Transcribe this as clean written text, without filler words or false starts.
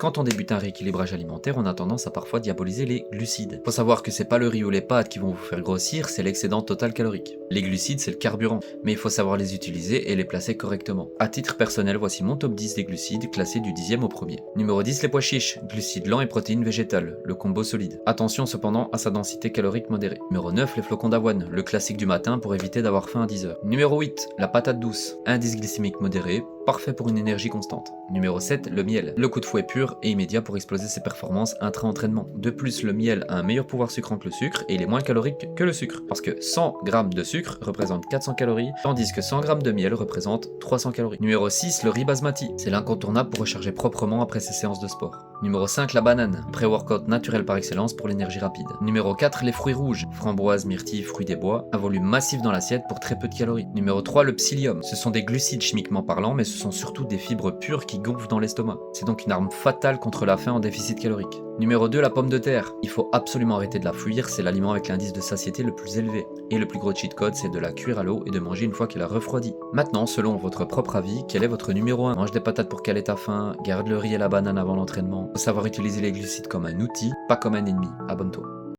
quand on débute un rééquilibrage alimentaire, on a tendance à parfois diaboliser les glucides. Faut savoir que c'est pas le riz ou les pâtes qui vont vous faire grossir, c'est l'excédent total calorique. Les glucides, c'est le carburant, mais il faut savoir les utiliser et les placer correctement. À titre personnel, voici mon top 10 des glucides, classé du 10e au premier. Numéro 10, les pois chiches, glucides lents et protéines végétales, le combo solide. Attention cependant à sa densité calorique modérée. Numéro 9, les flocons d'avoine, le classique du matin pour éviter d'avoir faim à 10h. Numéro 8, la patate douce, indice glycémique modéré, parfait pour une énergie constante. Numéro 7, le miel, le coup de fouet pur et immédiat pour exploser ses performances intra-entraînement. De plus, le miel a un meilleur pouvoir sucrant que le sucre et il est moins calorique que le sucre, parce que 100 g de sucre représente 400 calories, tandis que 100 g de miel représente 300 calories. Numéro 6, le riz basmati, c'est l'incontournable pour recharger proprement après ses séances de sport. Numéro 5, la banane, pré-workout naturel par excellence pour l'énergie rapide. Numéro 4, les fruits rouges, framboises, myrtilles, fruits des bois, un volume massif dans l'assiette pour très peu de calories. Numéro 3, le psyllium, ce sont des glucides chimiquement parlant, mais ce sont surtout des fibres pures qui gonflent dans l'estomac. C'est donc une arme fatale contre la faim en déficit calorique. Numéro 2, la pomme de terre. Il faut absolument arrêter de la fuir, c'est l'aliment avec l'indice de satiété le plus élevé. Et le plus gros cheat code, c'est de la cuire à l'eau et de manger une fois qu'elle a refroidi. Maintenant, selon votre propre avis, quel est votre numéro 1? Mange des patates pour caler ta faim, garde le riz et la banane avant l'entraînement. Faut savoir utiliser les glucides comme un outil, pas comme un ennemi. Abonne-toi.